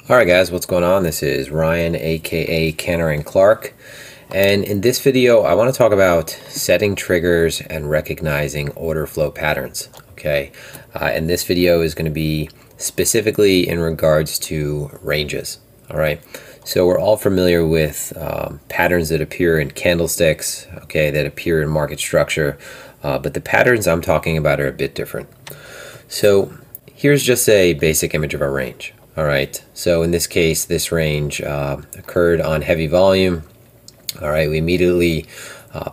Alright guys, what's going on? This is Ryan aka Canner and Clark, and in this video I want to talk about setting triggers and recognizing order flow patterns. Okay, and this video is going to be specifically in regards to ranges. Alright, so we're all familiar with patterns that appear in candlesticks, okay, that appear in market structure, but the patterns I'm talking about are a bit different. So here's just a basic image of our range. Alright, so in this case, this range occurred on heavy volume. Alright, we immediately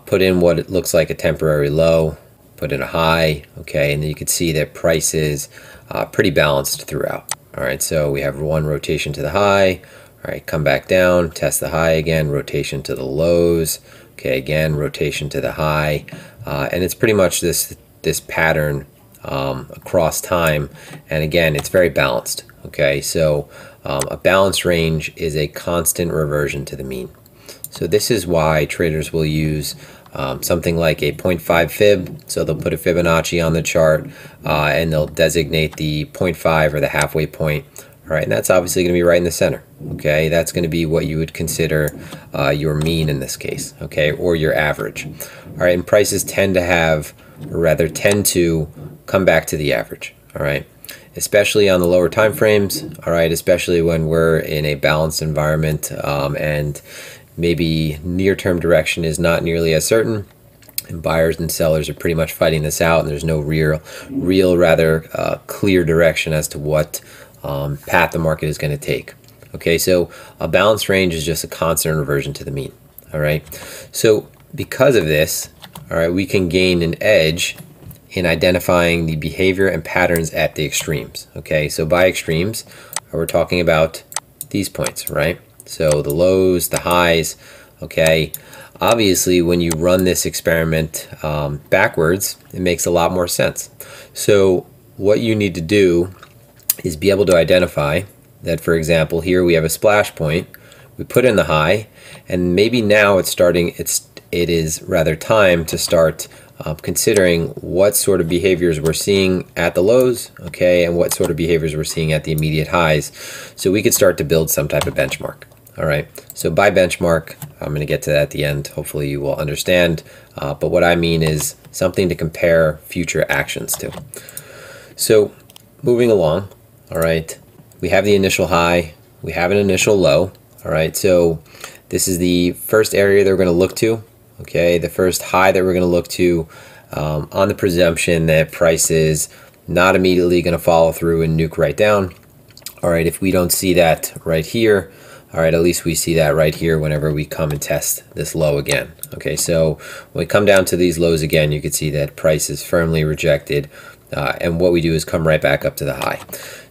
put in what it looks like a temporary low, put in a high, okay, and then you can see that price is pretty balanced throughout. Alright, so we have one rotation to the high, alright, come back down, test the high again, rotation to the lows, okay, again, rotation to the high, and it's pretty much this pattern across time, and again, it's very balanced. Okay, so a balanced range is a constant reversion to the mean. So this is why traders will use something like a 0.5 fib. So they'll put a Fibonacci on the chart and they'll designate the 0.5 or the halfway point. All right, and that's obviously going to be right in the center. Okay, that's going to be what you would consider your mean in this case. Okay, or your average. All right, and prices tend to have, or rather tend to come back to the average. All right, especially on the lower time frames. All right, especially when we're in a balanced environment and maybe near-term direction is not nearly as certain, and buyers and sellers are pretty much fighting this out, and there's no real rather clear direction as to what path the market is going to take. Okay, so a balanced range is just a constant reversion to the mean. All right, so because of this, all right, we can gain an edge in identifying the behavior and patterns at the extremes. Okay, so by extremes, we're talking about these points, right? So the lows, the highs, okay? Obviously, when you run this experiment backwards, it makes a lot more sense. So what you need to do is be able to identify that, for example, here we have a splash point, we put in the high, and maybe now it is rather time to start considering what sort of behaviors we're seeing at the lows, okay, and what sort of behaviors we're seeing at the immediate highs, so we could start to build some type of benchmark. All right, so by benchmark, I'm going to get to that at the end. Hopefully you will understand, but what I mean is something to compare future actions to. So moving along, all right, we have the initial high, we have an initial low. All right, so this is the first area that we're going to look to. Okay, the first high that we're going to look to on the presumption that price is not immediately going to follow through and nuke right down. All right, if we don't see that right here, all right, at least we see that right here whenever we come and test this low again. Okay, so when we come down to these lows again, you can see that price is firmly rejected, and what we do is come right back up to the high.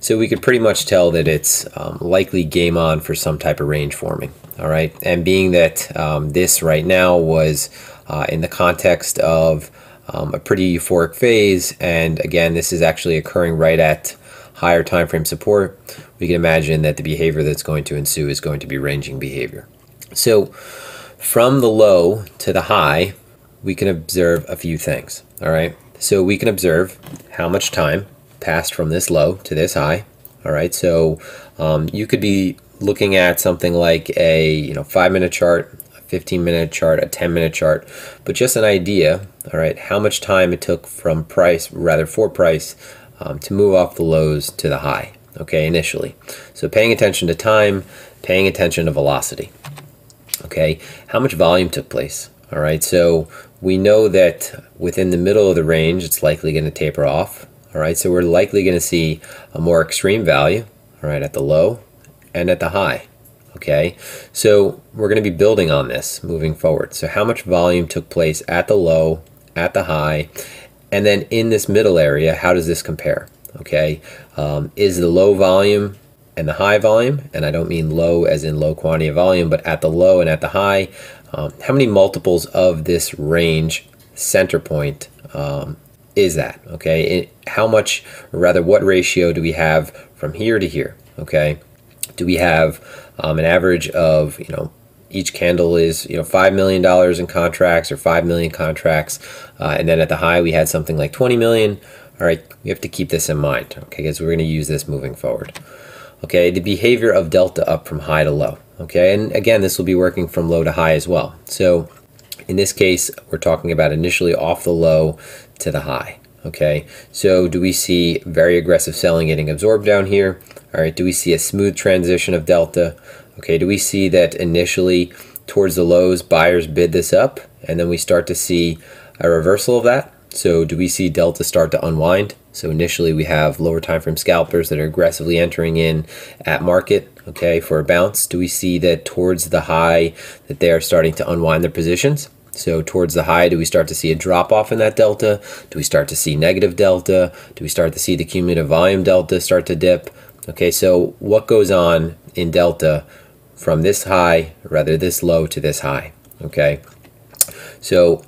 So we could pretty much tell that it's likely game on for some type of range forming. All right, and being that this right now was in the context of a pretty euphoric phase, and again, this is actually occurring right at higher time frame support, we can imagine that the behavior that's going to ensue is going to be ranging behavior. So from the low to the high, we can observe a few things. All right, so we can observe how much time passed from this low to this high. All right, so you could be looking at something like a 5-minute chart, a 15-minute chart, a 10-minute chart, but just an idea, all right, how much time it took from price, rather for price, to move off the lows to the high, okay, initially. So paying attention to time, paying attention to velocity, okay, how much volume took place. All right, so we know that within the middle of the range, it's likely going to taper off. All right, so we're likely going to see a more extreme value, all right, at the low and at the high. Okay, so we're going to be building on this moving forward. So how much volume took place at the low, at the high, and then in this middle area, how does this compare? Okay, is the low volume and the high volume, and I don't mean low as in low quantity of volume, but at the low and at the high, how many multiples of this range center point is that? Okay, how much, or rather what ratio do we have from here to here? Okay, do we have an average of, each candle is $5 million in contracts or 5 million contracts, and then at the high we had something like 20 million. All right, we have to keep this in mind, okay, because we're going to use this moving forward. okay, the behavior of delta up from high to low. Okay, and again, this will be working from low to high as well. So in this case, we're talking about initially off the low to the high. Okay, so do we see very aggressive selling getting absorbed down here? All right, do we see a smooth transition of delta? Okay, do we see that initially towards the lows, buyers bid this up, and then we start to see a reversal of that? So do we see delta start to unwind? So initially we have lower time frame scalpers that are aggressively entering in at market, okay, for a bounce. Do we see that towards the high that they are starting to unwind their positions? So towards the high, do we start to see a drop off in that delta? Do we start to see negative delta? Do we start to see the cumulative volume delta start to dip? Okay, so what goes on in delta from this high, rather this low to this high? Okay, so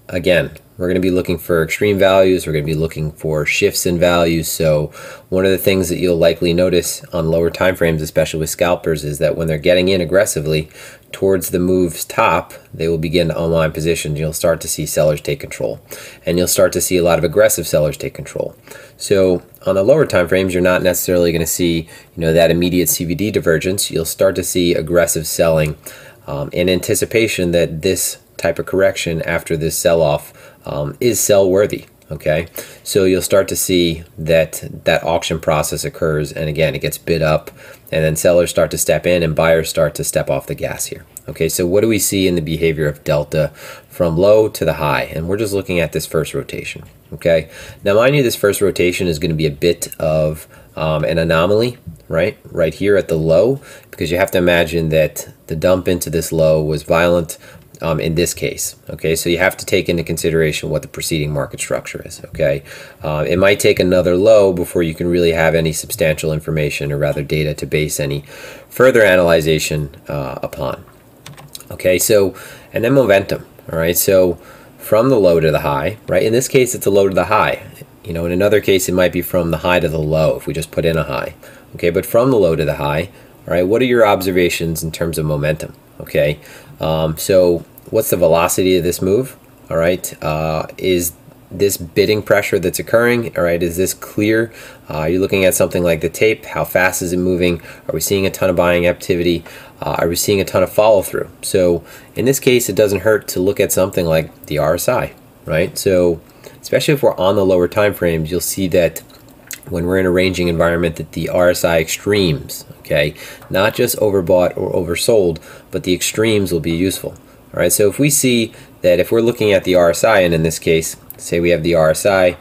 again, we're going to be looking for extreme values. We're going to be looking for shifts in values. So one of the things that you'll likely notice on lower time frames, especially with scalpers, is that when they're getting in aggressively towards the move's top, they will begin to unwind positions. You'll start to see sellers take control, and you'll start to see a lot of aggressive sellers take control. So on the lower time frames, you're not necessarily going to see, that immediate CVD divergence. You'll start to see aggressive selling in anticipation that this type of correction after this sell-off is sell worthy. Okay, so you'll start to see that auction process occurs, and again, it gets bid up, and then sellers start to step in and buyers start to step off the gas here. Okay, so what do we see in the behavior of delta from low to the high? And we're just looking at this first rotation. Okay, now mind you, this first rotation is going to be a bit of an anomaly, right here at the low, because you have to imagine that the dump into this low was violent in this case. Okay, so you have to take into consideration what the preceding market structure is. Okay, it might take another low before you can really have any substantial information, or rather data, to base any further analyzation upon. Okay, so, and then momentum. All right, so from the low to the high, right? In this case, it's a low to the high. In another case, it might be from the high to the low if we just put in a high. Okay, but from the low to the high, all right, what are your observations in terms of momentum? Okay, so what's the velocity of this move? All right, is this bidding pressure that's occurring, all right, is this clear? You're looking at something like the tape. How fast is it moving? Are we seeing a ton of buying activity? Are we seeing a ton of follow through? So in this case, it doesn't hurt to look at something like the RSI, right? So especially if we're on the lower time frames, you'll see that when we're in a ranging environment, that the RSI extremes, okay, not just overbought or oversold, but the extremes will be useful. All right, so if we see that, if we're looking at the RSI, and in this case, say we have the RSI,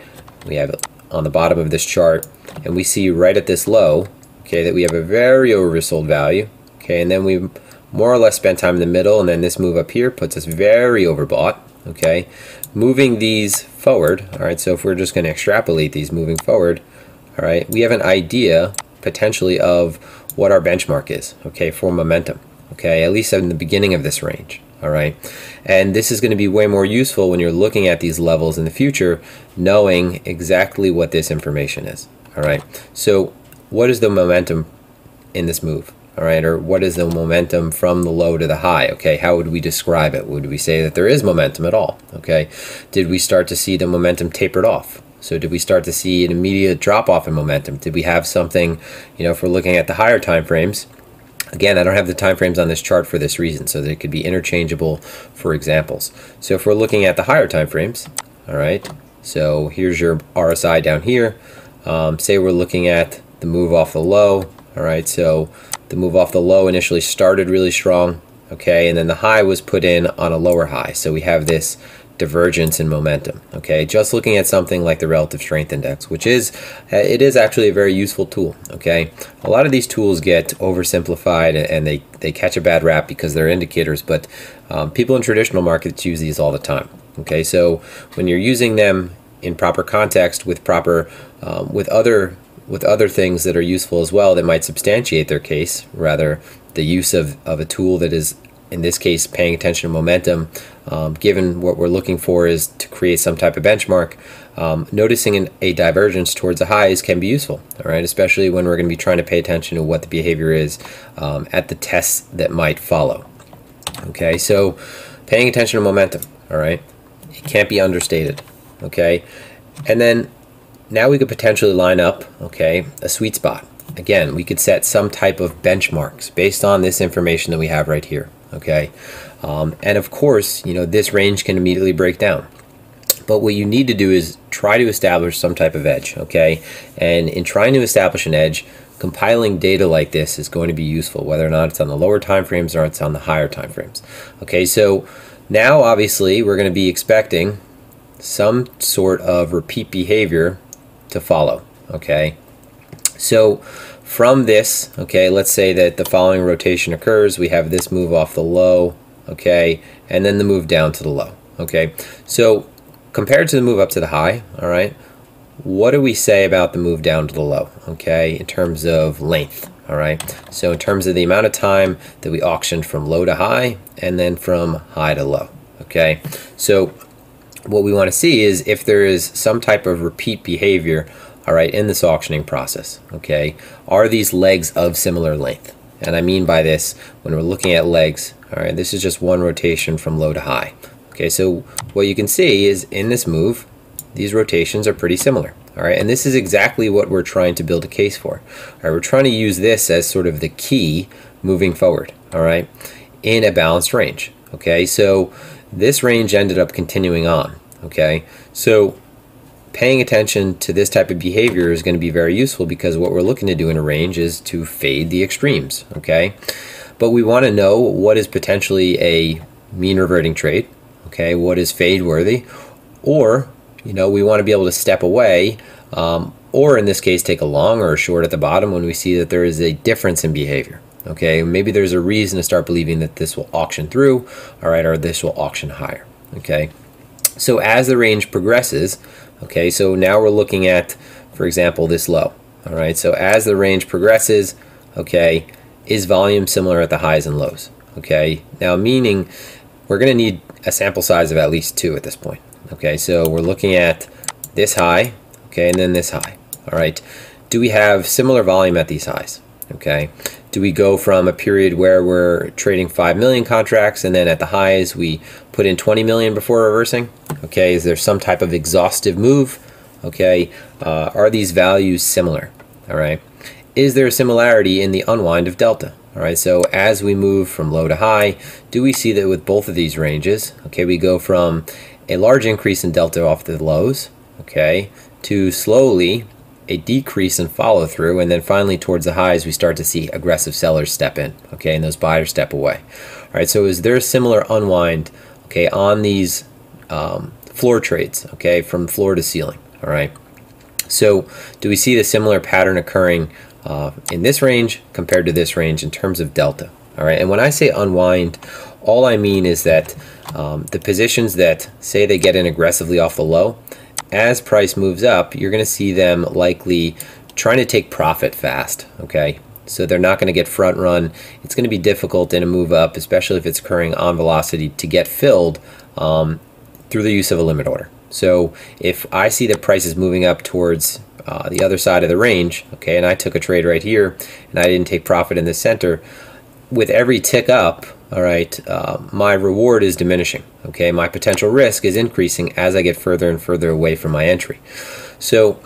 we have it on the bottom of this chart, and we see right at this low, okay, that we have a very oversold value, okay, and then we more or less spend time in the middle, and then this move up here puts us very overbought, okay, moving these forward. All right, so if we're just going to extrapolate these moving forward, all right, we have an idea potentially of what our benchmark is, okay, for momentum, okay, at least in the beginning of this range. All right, and this is going to be way more useful when you're looking at these levels in the future, knowing exactly what this information is. All right, so what is the momentum in this move? All right, or what is the momentum from the low to the high? Okay, how would we describe it? Would we say that there is momentum at all? Okay, did we start to see the momentum tapered off? So did we start to see an immediate drop off in momentum? Did we have something, if we're looking at the higher time frames? Again, I don't have the time frames on this chart for this reason, so they could be interchangeable for examples. So if we're looking at the higher time frames, all right, so here's your RSI down here. Say we're looking at the move off the low, all right, so the move off the low initially started really strong, okay, and then the high was put in on a lower high. So we have this divergence in momentum. Okay, just looking at something like the relative strength index, which is actually a very useful tool. Okay, a lot of these tools get oversimplified and they catch a bad rap because they're indicators, but people in traditional markets use these all the time. Okay, so when you're using them in proper context with proper with other things that are useful as well, that might substantiate their case, rather the use of a tool that is, in this case, paying attention to momentum, given what we're looking for is to create some type of benchmark, noticing a divergence towards the highs can be useful, all right, especially when we're going to be trying to pay attention to what the behavior is at the tests that might follow. Okay, so paying attention to momentum, all right, it can't be understated. Okay, and then now we could potentially line up, okay, a sweet spot. again, we could set some type of benchmarks based on this information that we have right here, okay? And of course, you know, this range can immediately break down. But what you need to do is try to establish some type of edge, okay? And in trying to establish an edge, compiling data like this is going to be useful, whether or not it's on the lower time frames or it's on the higher time frames. Okay, so now obviously we're going to be expecting some sort of repeat behavior to follow, okay? So from this, okay, let's say that the following rotation occurs. We have this move off the low, okay, and then the move down to the low, okay? So compared to the move up to the high, all right, what do we say about the move down to the low, okay, in terms of length, all right? So in terms of the amount of time that we auctioned from low to high and then from high to low, okay? So what we want to see is if there is some type of repeat behavior, all right, in this auctioning process, okay? Are these legs of similar length? And I mean by this, when we're looking at legs, all right, this is just one rotation from low to high. Okay, so what you can see is in this move, these rotations are pretty similar. All right, and this is exactly what we're trying to build a case for. All right, we're trying to use this as sort of the key moving forward, all right, in a balanced range. Okay, so this range ended up continuing on. Okay, so paying attention to this type of behavior is going to be very useful because what we're looking to do in a range is to fade the extremes. Okay, but we want to know what is potentially a mean reverting trade. Okay, what is fade worthy, or you know, we want to be able to step away, or in this case take a long or a short at the bottom when we see that there is a difference in behavior. Okay, maybe there's a reason to start believing that this will auction through, all right, or this will auction higher. Okay, so as the range progresses, okay, so now we're looking at, for example, this low. All right, so as the range progresses, okay, is volume similar at the highs and lows? Okay, now meaning we're going to need a sample size of at least 2 at this point. Okay, so we're looking at this high, okay, and then this high. All right, do we have similar volume at these highs? Okay, do we go from a period where we're trading 5 million contracts and then at the highs we put in 20 million before reversing? Okay, is there some type of exhaustive move? Okay, are these values similar? All right, is there a similarity in the unwind of delta? All right, so as we move from low to high, do we see that with both of these ranges, okay, we go from a large increase in delta off the lows, okay, to slowly a decrease in follow through, and then finally towards the highs we start to see aggressive sellers step in, okay, and those buyers step away. All right, so is there a similar unwind, okay, on these floor trades, okay, from floor to ceiling? All right, so do we see the similar pattern occurring in this range compared to this range in terms of delta? All right, and when I say unwind, all I mean is that the positions that say they get in aggressively off the low, as price moves up, you're going to see them likely trying to take profit fast. Okay, so they're not going to get front run. It's going to be difficult in a move up, especially if it's occurring on velocity, to get filled through the use of a limit order. So if I see that price is moving up towards the other side of the range, okay, and I took a trade right here and I didn't take profit in the center, with every tick up, all right, my reward is diminishing. Okay, my potential risk is increasing as I get further and further away from my entry. So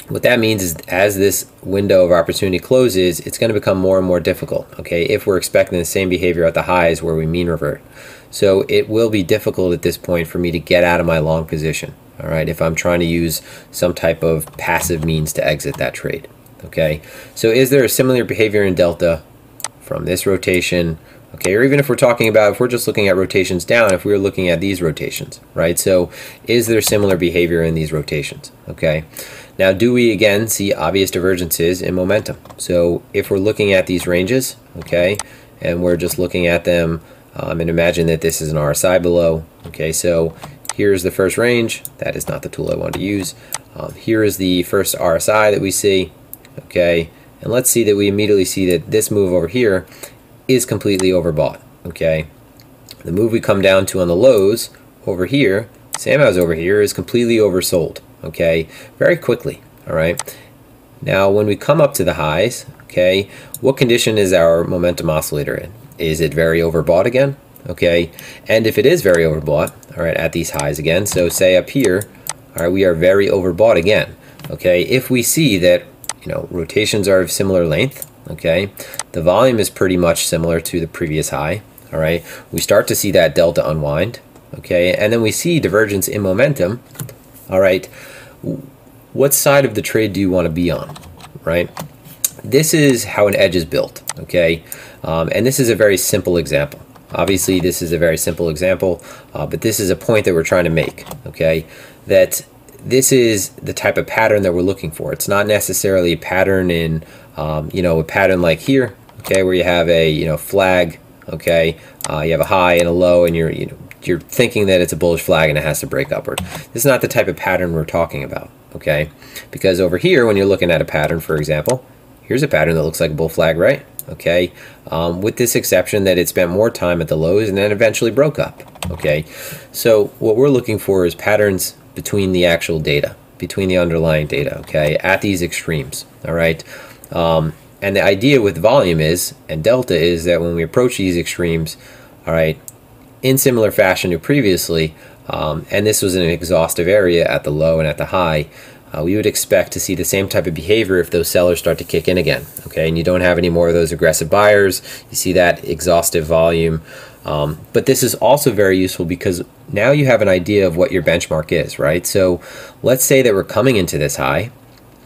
what that means is as this window of opportunity closes, it's going to become more and more difficult, okay, if we're expecting the same behavior at the highs where we mean revert. So it will be difficult at this point for me to get out of my long position, all right, if I'm trying to use some type of passive means to exit that trade. Okay, so is there a similar behavior in delta from this rotation? Okay, or even if we're talking about, if we're just looking at rotations down, if we were looking at these rotations, right? So is there similar behavior in these rotations? Okay, now do we again see obvious divergences in momentum? So if we're looking at these ranges, okay, and we're just looking at them, and imagine that this is an RSI below. Okay, so here's the first range. That is not the tool I want to use. Here is the first RSI that we see. Okay, and let's see that we immediately see that this move over here is completely overbought. Okay, the move we come down to on the lows over here, same as over here, is completely oversold. Okay, very quickly. All right, now when we come up to the highs, okay, what condition is our momentum oscillator in? Is it very overbought again? Okay, and if it is very overbought, all right, at these highs again, so say up here, all right, we are very overbought again. Okay, if we see that rotations are of similar length. Okay, the volume is pretty much similar to the previous high. All right, we start to see that delta unwind. Okay, and then we see divergence in momentum. All right, what side of the trade do you want to be on? Right, this is how an edge is built. Okay, and this is a very simple example. Obviously, this is a very simple example, but this is a point that we're trying to make. Okay, that this is the type of pattern that we're looking for. It's not necessarily a pattern in, a pattern like here, okay, where you have a, flag, okay, you have a high and a low, and you're thinking that it's a bullish flag and it has to break upward. This is not the type of pattern we're talking about, okay? Because over here, when you're looking at a pattern, for example, here's a pattern that looks like a bull flag, right? Okay, with this exception that it spent more time at the lows and then eventually broke up, okay? So what we're looking for is patterns between the actual data, between the underlying data, okay, at these extremes, all right? And the idea with volume is, and delta is, that when we approach these extremes, all right, in similar fashion to previously, and this was in an exhaustive area at the low and at the high, we would expect to see the same type of behavior if those sellers start to kick in again, okay, and you don't have any more of those aggressive buyers. You see that exhaustive volume. But this is also very useful because now you have an idea of what your benchmark is, right? So let's say that we're coming into this high.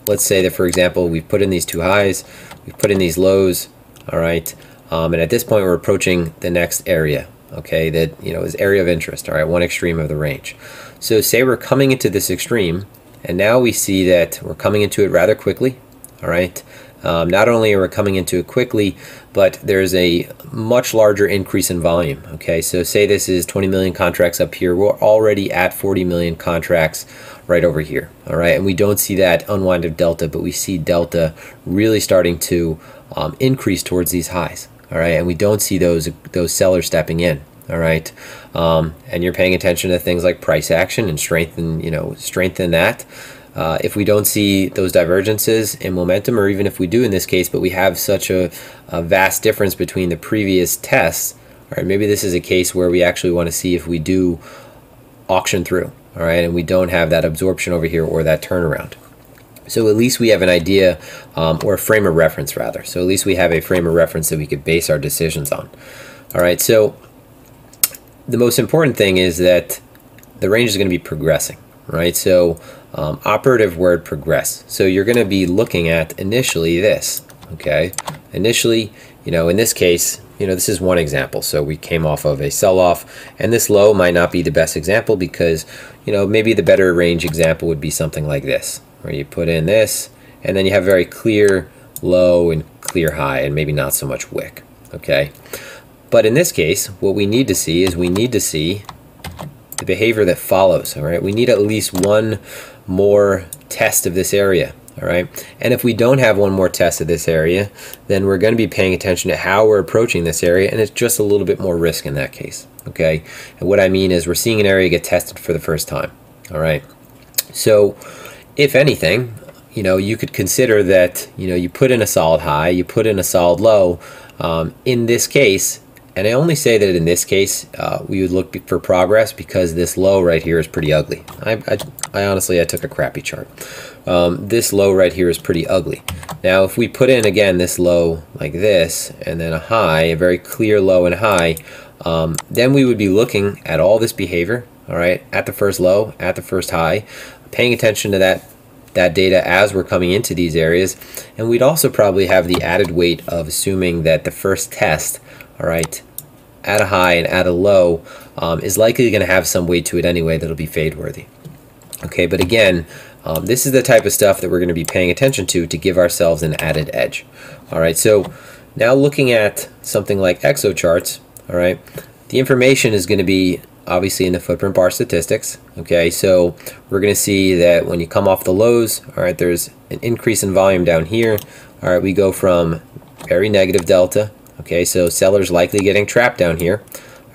Let's say that, for example, we've put in these two highs, we've put in these lows, all right, and at this point we're approaching the next area, okay, that is area of interest, all right, one extreme of the range. So say we're coming into this extreme, and now we see that we're coming into it rather quickly, all right. Not only are we coming into it quickly, but there's a much larger increase in volume, okay? So say this is 20 million contracts up here. We're already at 40 million contracts right over here, all right? And we don't see that unwind of delta, but we see delta really starting to increase towards these highs, all right? And we don't see those sellers stepping in, all right? And you're paying attention to things like price action and strengthen that. If we don't see those divergences in momentum, or even if we do in this case, but we have such a vast difference between the previous tests, all right, maybe this is a case where we actually want to see if we do auction through, all right, and we don't have that absorption over here or that turnaround. So at least we have an idea, or a frame of reference rather. So at least we have a frame of reference that we could base our decisions on. All right, so the most important thing is that the range is going to be progressing, right? So operative word progress. So you're going to be looking at initially this, okay? Initially, in this case, this is one example. So we came off of a sell-off, and this low might not be the best example because, maybe the better range example would be something like this, where you put in this, and then you have very clear low and clear high, and maybe not so much wick, okay? But in this case, what we need to see is the behavior that follows, all right? We need at least one more test of this area, all right? And if we don't have one more test of this area, then we're going to be paying attention to how we're approaching this area, and it's just a little bit more risk in that case, okay? And what I mean is we're seeing an area get tested for the first time, all right? So if anything, you could consider that, you put in a solid high, you put in a solid low. In this case, and I only say that in this case, we would look for progress because this low right here is pretty ugly. I honestly took a crappy chart. This low right here is pretty ugly. Now, if we put in, again, this low like this, and then a high, a very clear low and high, then we would be looking at all this behavior, all right, at the first low, at the first high, paying attention to that data as we're coming into these areas. And we'd also probably have the added weight of assuming that the first test, all right, at a high and at a low, is likely going to have some weight to it anyway that'll be fade worthy. Okay, but again, this is the type of stuff that we're going to be paying attention to give ourselves an added edge. All right, so now looking at something like EXO charts, all right, the information is going to be obviously in the footprint bar statistics. Okay, so we're going to see that when you come off the lows, all right, there's an increase in volume down here. All right, we go from very negative delta. Okay, so sellers likely getting trapped down here.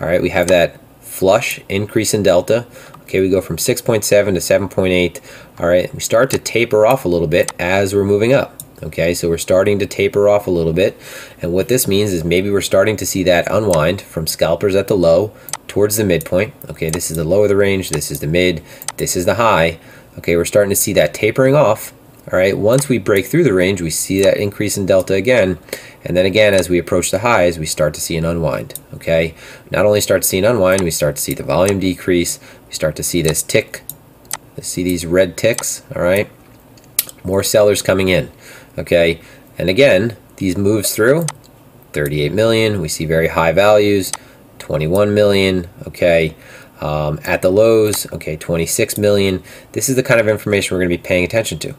All right, we have that flush increase in delta. Okay, we go from 6.7 to 7.8. All right, we start to taper off a little bit as we're moving up. Okay, so we're starting to taper off a little bit. And what this means is maybe we're starting to see that unwind from scalpers at the low towards the midpoint. Okay, this is the low of the range, this is the mid, this is the high. Okay, we're starting to see that tapering off. All right, once we break through the range, we see that increase in delta again, and then again as we approach the highs, we start to see an unwind. Okay, not only start to see an unwind, we start to see the volume decrease, we start to see this tick, see these red ticks. All right, more sellers coming in. Okay, and again, these moves through 38 million, we see very high values, 21 million. Okay, at the lows, okay, 26 million. This is the kind of information we're going to be paying attention to.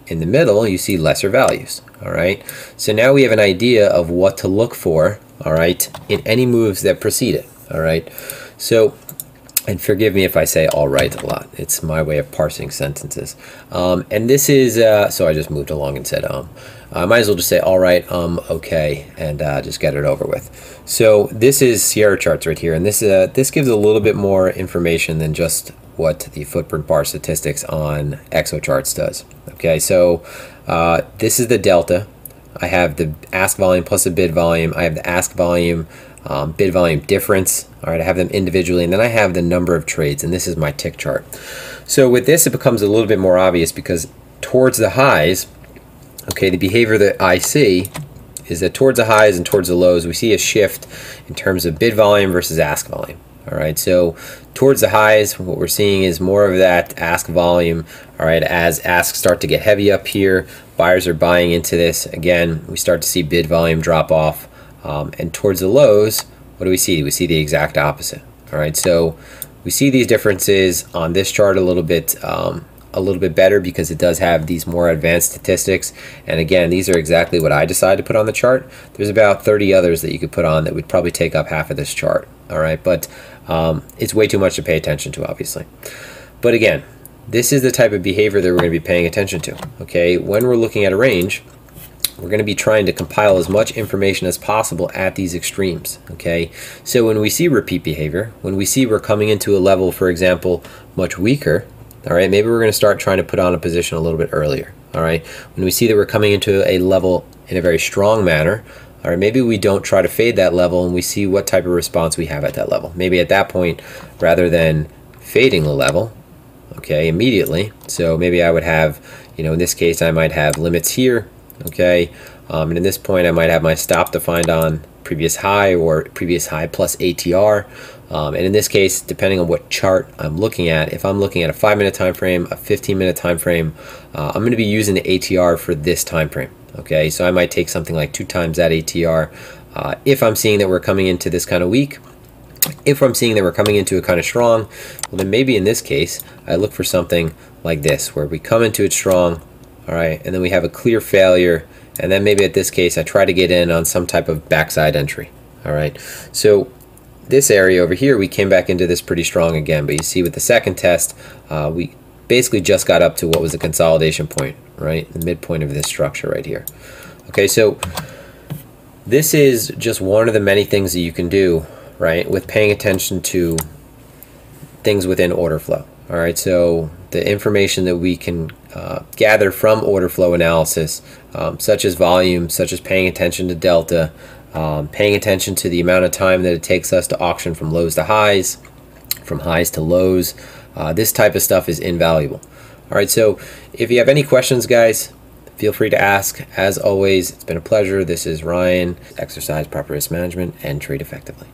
In the middle, you see lesser values. All right, so now we have an idea of what to look for, all right, in any moves that precede it. All right, so, and forgive me if I say all right a lot, it's my way of parsing sentences. And this is so I just moved along and said I might as well just say all right, okay, and just get it over with. So this is Sierra charts right here, and this gives a little bit more information than just what the footprint bar statistics on EXO Charts does. Okay, so this is the delta. I have the ask volume plus the bid volume. I have the ask volume, bid volume difference. All right, I have them individually, and then I have the number of trades, and this is my tick chart. So with this, it becomes a little bit more obvious because towards the highs, okay, the behavior that I see is that towards the highs and towards the lows, we see a shift in terms of bid volume versus ask volume. All right, so towards the highs, what we're seeing is more of that ask volume. All right, as asks start to get heavy up here, buyers are buying into this. Again, we start to see bid volume drop off. And towards the lows, what do we see? We see the exact opposite. All right, so we see these differences on this chart a little bit better because it does have these more advanced statistics. And again, these are exactly what I decided to put on the chart. There's about 30 others that you could put on that would probably take up half of this chart. All right, but it's way too much to pay attention to, obviously. But again, this is the type of behavior that we're going to be paying attention to. Okay, when we're looking at a range, we're going to be trying to compile as much information as possible at these extremes. Okay, so when we see repeat behavior, when we see we're coming into a level, for example, much weaker, all right, maybe we're going to start trying to put on a position a little bit earlier. All right, when we see that we're coming into a level in a very strong manner, all right, maybe we don't try to fade that level and we see what type of response we have at that level. Maybe at that point, rather than fading the level, okay, immediately, so maybe I would have, you know, in this case, I might have limits here, okay, and in this point, I might have my stop defined on previous high or previous high plus ATR. And in this case, depending on what chart I'm looking at, if I'm looking at a 5-minute time frame, a 15-minute time frame, I'm going to be using the ATR for this time frame. Okay, so I might take something like 2 times that ATR if I'm seeing that we're coming into this kind of weak. If I'm seeing that we're coming into it kind of strong, well then maybe in this case I look for something like this where we come into it strong, all right, and then we have a clear failure, and then maybe at this case I try to get in on some type of backside entry. All right, so this area over here we came back into this pretty strong again, but you see with the second test we basically just got up to what was the consolidation point, right, the midpoint of this structure right here. Okay, so this is just one of the many things that you can do, right, with paying attention to things within order flow. All right, so the information that we can gather from order flow analysis, such as volume, such as paying attention to delta, paying attention to the amount of time that it takes us to auction from lows to highs, from highs to lows, this type of stuff is invaluable. All right, so if you have any questions, guys, feel free to ask. As always, it's been a pleasure. This is Ryan. Exercise proper risk management and trade effectively.